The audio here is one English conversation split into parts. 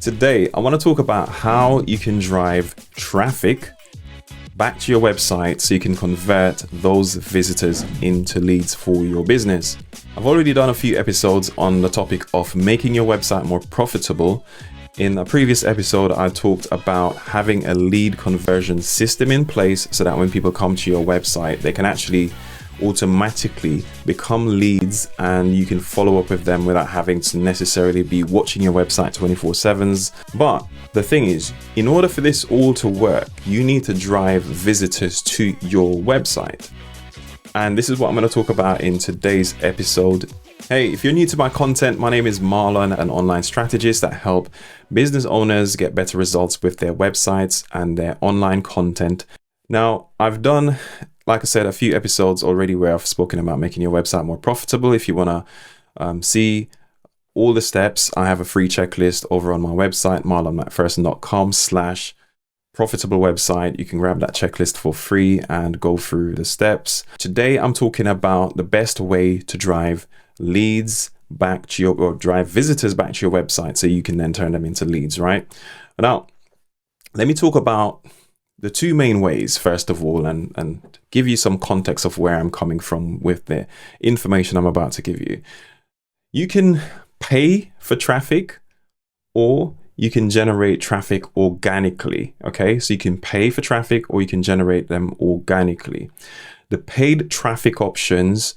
Today, I want to talk about how you can drive traffic back to your website so you can convert those visitors into leads for your business. I've already done a few episodes on the topic of making your website more profitable. In a previous episode, I talked about having a lead conversion system in place so that when people come to your website, they can actually automatically become leads and you can follow up with them without having to necessarily be watching your website 24/7. But the thing is, in order for this all to work, you need to drive visitors to your website. And this is what I'm going to talk about in today's episode. Hey, if you're new to my content, my name is Marlon, an online strategist that help business owners get better results with their websites and their online content. Now, I've done, like I said, a few episodes already where I've spoken about making your website more profitable. If you want to see all the steps, I have a free checklist over on my website, marlonmcpherson.com/profitable website. You can grab that checklist for free and go through the steps. Today, I'm talking about the best way to drive leads back to your, or drive visitors back to your website so you can then turn them into leads, right? Now, let me talk about the two main ways, first of all, and give you some context of where I'm coming from with the information I'm about to give you. You can pay for traffic or you can generate traffic organically, okay? So you can pay for traffic or you can generate them organically. The paid traffic options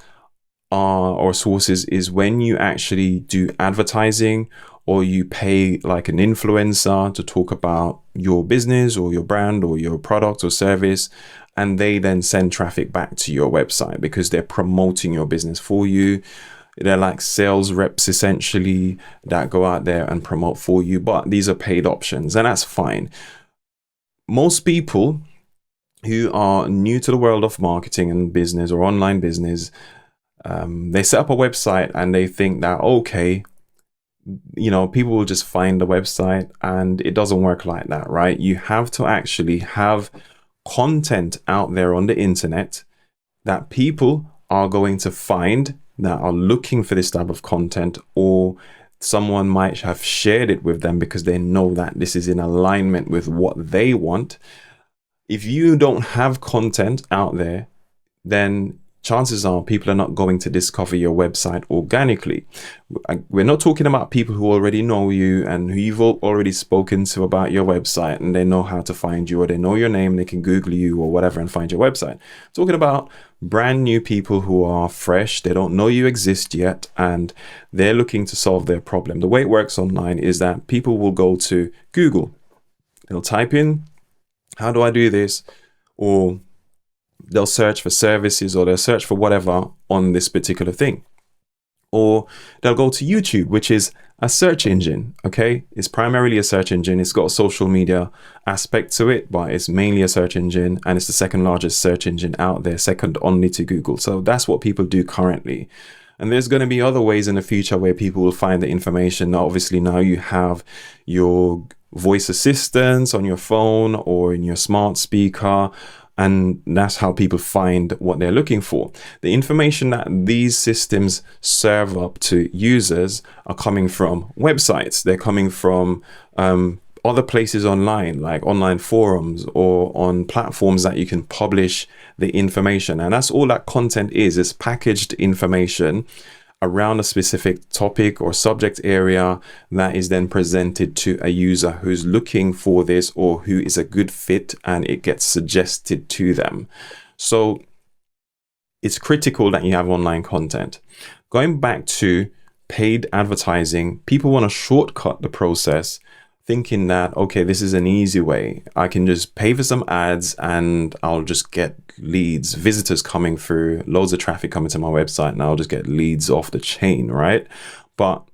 or sources is when you actually do advertising or you pay like an influencer to talk about your business or your brand or your product or service, and they then send traffic back to your website because they're promoting your business for you. They're like sales reps essentially that go out there and promote for you, but these are paid options and that's fine. Most people who are new to the world of marketing and business or online business, they set up a website and they think that, okay, you know, people will just find the website, and it doesn't work like that, right? You have to actually have content out there on the internet that people are going to find that are looking for this type of content, or someone might have shared it with them because they know that this is in alignment with what they want. If you don't have content out there, then chances are people are not going to discover your website organically. We're not talking about people who already know you and who you've already spoken to about your website and they know how to find you, or they know your name, they can Google you or whatever and find your website. Talking about brand new people who are fresh, they don't know you exist yet, and they're looking to solve their problem. The way it works online is that people will go to Google. They'll type in, how do I do this? Or they'll search for services, or they'll search for whatever on this particular thing. Or they'll go to YouTube, which is a search engine, okay? It's primarily a search engine. It's got a social media aspect to it, but it's mainly a search engine, and it's the second largest search engine out there, second only to Google. So that's what people do currently. And there's going to be other ways in the future where people will find the information. Now, obviously, now you have your voice assistants on your phone or in your smart speaker, and that's how people find what they're looking for. The information that these systems serve up to users are coming from websites. They're coming from other places online, like online forums or on platforms that you can publish the information. And that's all that content is packaged information around a specific topic or subject area that is then presented to a user who's looking for this or who is a good fit, and it gets suggested to them. So it's critical that you have online content. Going back to paid advertising, people want to shortcut the process, thinking that, okay, this is an easy way. I can just pay for some ads and I'll just get leads, visitors coming through, loads of traffic coming to my website, and I'll just get leads off the chain, right? But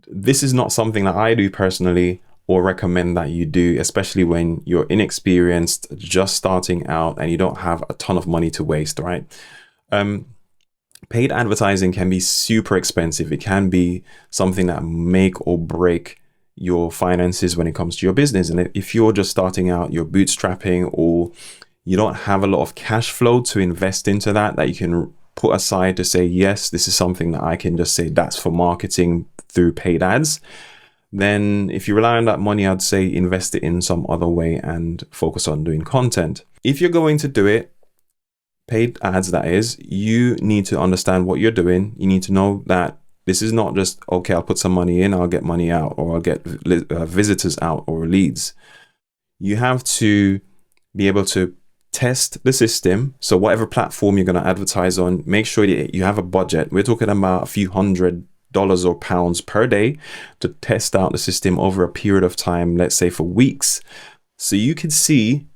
this is not something that I do personally or recommend that you do, especially when you're inexperienced, just starting out, and you don't have a ton of money to waste, right? Paid advertising can be super expensive. It can be something that make or break your finances when it comes to your business. And if you're just starting out, you're bootstrapping, or you don't have a lot of cash flow to invest into that you can put aside to say, yes, this is something that I can just say that's for marketing through paid ads, then if you rely on that money, I'd say invest it in some other way and focus on doing content. If you're going to do it, paid ads that is, you need to understand what you're doing. You need to know that this is not just, okay, I'll put some money in, I'll get money out, or I'll get visitors out or leads. You have to be able to test the system. So whatever platform you're going to advertise on, make sure that you have a budget. We're talking about a few $100 or pounds per day to test out the system over a period of time, let's say for weeks. So you could see,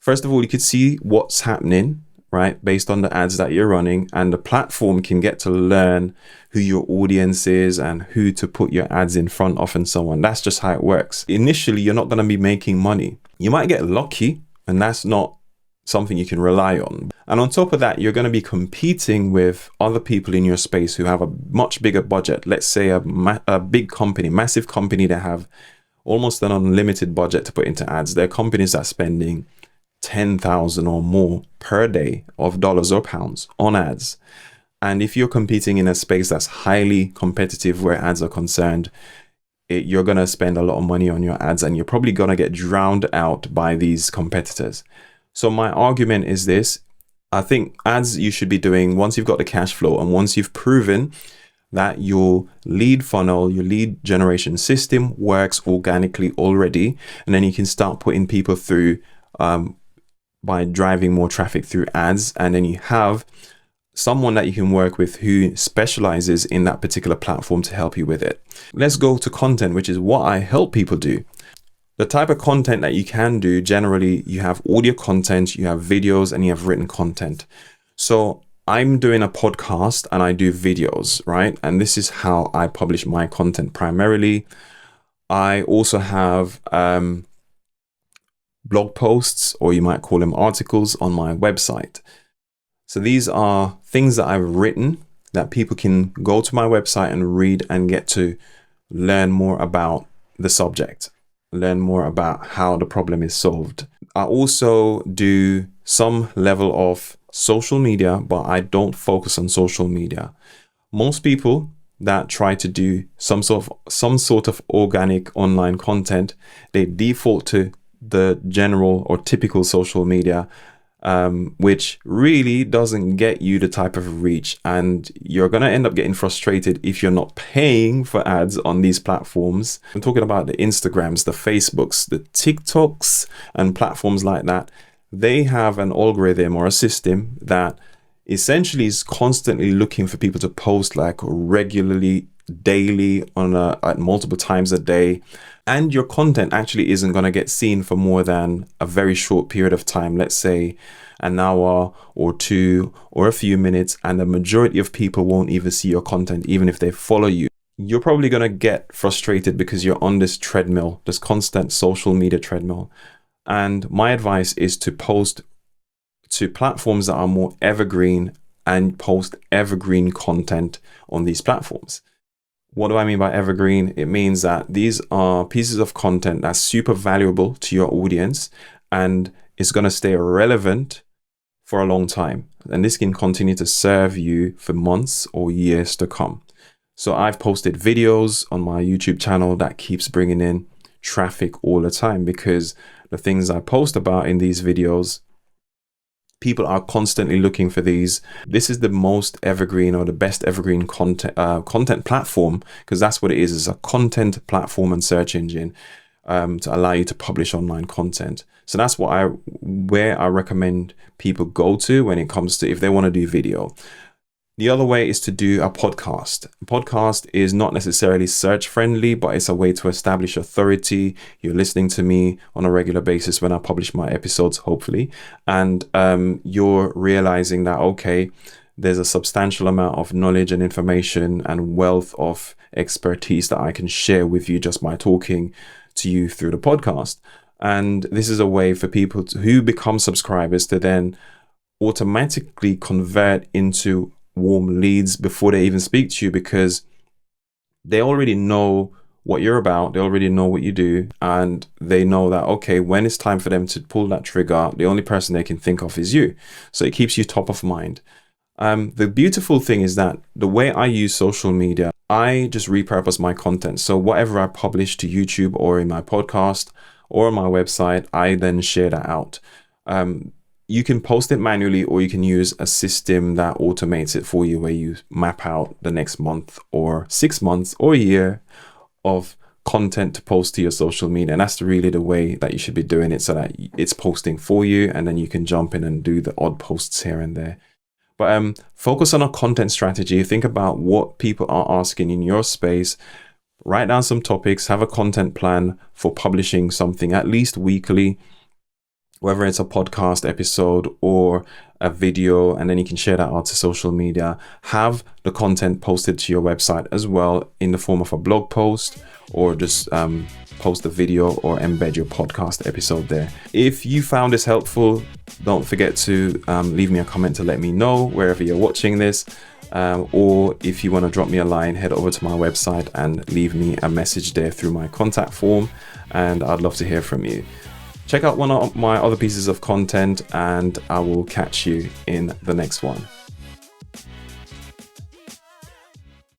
first of all, you could see what's happening, right, based on the ads that you're running, and the platform can get to learn who your audience is and who to put your ads in front of and so on. That's just how it works. Initially, you're not going to be making money. You might get lucky, and that's not something you can rely on. And on top of that, you're going to be competing with other people in your space who have a much bigger budget. Let's say a big company, massive company that have almost an unlimited budget to put into ads. There are companies that are spending 10,000 or more per day of dollars or pounds on ads. And if you're competing in a space that's highly competitive where ads are concerned, you're going to spend a lot of money on your ads, and you're probably going to get drowned out by these competitors. So my argument is this: I think ads you should be doing once you've got the cash flow and once you've proven that your lead funnel, your lead generation system works organically already, and then you can start putting people through by driving more traffic through ads. And then you have someone that you can work with who specializes in that particular platform to help you with it. Let's go to content, which is what I help people do. The type of content that you can do, generally, you have audio content, you have videos, and you have written content. So I'm doing a podcast and I do videos, right? And this is how I publish my content primarily. I also have blog posts, or you might call them articles, on my website. So these are things that I've written that people can go to my website and read and get to learn more about the subject, learn more about how the problem is solved. I also do some level of social media, but I don't focus on social media. Most people that try to do some sort of organic online content, they default to the general or typical social media, which really doesn't get you the type of reach, and you're going to end up getting frustrated if you're not paying for ads on these platforms. I'm talking about the Instagrams, the Facebooks, the TikToks, and platforms like that. They have an algorithm or a system that essentially is constantly looking for people to post like regularly, daily, at multiple times a day. And your content actually isn't going to get seen for more than a very short period of time, let's say an hour or two or a few minutes, and the majority of people won't even see your content, even if they follow you. You're probably going to get frustrated because you're on this treadmill, this constant social media treadmill. And my advice is to post to platforms that are more evergreen and post evergreen content on these platforms. What do I mean by evergreen? It means that these are pieces of content that's super valuable to your audience and it's going to stay relevant for a long time. And this can continue to serve you for months or years to come. So I've posted videos on my YouTube channel that keeps bringing in traffic all the time, because the things I post about in these videos, people are constantly looking for these. This is the most evergreen or the best evergreen content platform, because that's what it is. It's a content platform and search engine to allow you to publish online content. So that's where I recommend people go to when it comes to if they want to do video. The other way is to do a podcast. A podcast is not necessarily search friendly, but it's a way to establish authority. You're listening to me on a regular basis when I publish my episodes, hopefully. And you're realizing that, okay, there's a substantial amount of knowledge and information and wealth of expertise that I can share with you just by talking to you through the podcast. And this is a way for people who become subscribers to then automatically convert into warm leads before they even speak to you, because they already know what you're about, they already know what you do, and they know that, okay, when it's time for them to pull that trigger, the only person they can think of is you. So it keeps you top of mind. The beautiful thing is that the way I use social media, I just repurpose my content. So whatever I publish to YouTube or in my podcast or on my website, I then share that out. You can post it manually, or you can use a system that automates it for you, where you map out the next month or 6 months or a year of content to post to your social media. And that's really the way that you should be doing it, so that it's posting for you, and then you can jump in and do the odd posts here and there. But focus on a content strategy. Think about what people are asking in your space. Write down some topics, have a content plan for publishing something at least weekly, whether it's a podcast episode or a video, and then you can share that out to social media. Have the content posted to your website as well in the form of a blog post, or just post a video or embed your podcast episode there. If you found this helpful, don't forget to leave me a comment to let me know wherever you're watching this. Or if you want to drop me a line, head over to my website and leave me a message there through my contact form, and I'd love to hear from you. Check out one of my other pieces of content, and I will catch you in the next one.